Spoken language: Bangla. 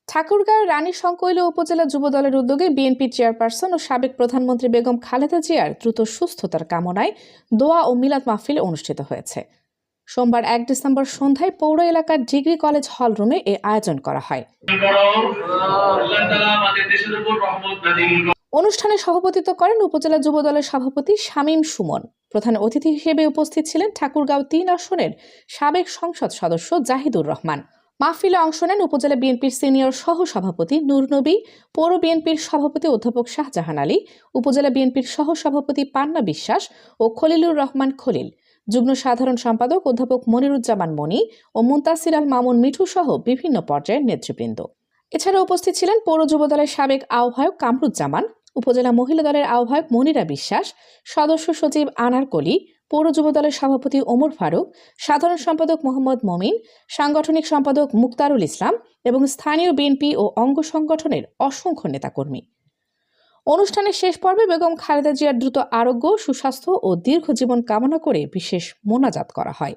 ঠাকুরগাঁওয়ের রানী সংকৈল উপজেলা যুব দলের উদ্যোগে বিএনপি চেয়ারপারসন ও সাবেক প্রধানমন্ত্রী বেগম খালেদা জিয়ার দ্রুত সুস্থতার কামনায় দোয়া ও মিলাদ মাহফিল অনুষ্ঠিত হয়েছে। সোমবার 1 ডিসেম্বর সন্ধ্যায় পৌর এলাকার ডিগ্রি কলেজ হল রুমে এ আয়োজন করা হয়। অনুষ্ঠানে সভাপতিত্ব করেন উপজেলা যুব দলের সভাপতি শামীম সুমন। প্রধান অতিথি হিসেবে উপস্থিত ছিলেন ঠাকুরগাঁও 3 আসনের সাবেক সংসদ সদস্য জাহিদুর রহমান। মাহফিলে অংশ নেন উপজেলা বিএনপির সিনিয়র সহ সভাপতি নূর নবী, পৌর বিএনপির সভাপতি অধ্যাপক শাহজাহান আলী, উপজেলা বিএনপির সহ সভাপতি পান্না বিশ্বাস ও খলিলুর রহমান খলিল, যুগ্ম সাধারণ সম্পাদক অধ্যাপক মনিরুজ্জামান মনি ও মুনতাসির আল মামুন মিঠু সহ বিভিন্ন পর্যায়ের নেতৃবৃন্দ। এছাড়া উপস্থিত ছিলেন পৌর যুব দলের সাবেক আহ্বায়ক কামরুজ্জামান, উপজেলা মহিলা দলের আহ্বায়ক মনিরা বিশ্বাস, সদস্য সচিব আনার কলি, পৌর যুব দলের সভাপতি ওমর ফারুক, সাধারণ সম্পাদক মোহাম্মদ মমিন, সাংগঠনিক সম্পাদক মুক্তারুল ইসলাম এবং স্থানীয় বিএনপি ও অঙ্গ সংগঠনের অসংখ্য নেতাকর্মী। অনুষ্ঠানের শেষ পর্বে বেগম খালেদা জিয়ার দ্রুত আরোগ্য, সুস্বাস্থ্য ও দীর্ঘ জীবন কামনা করে বিশেষ মোনাজাত করা হয়।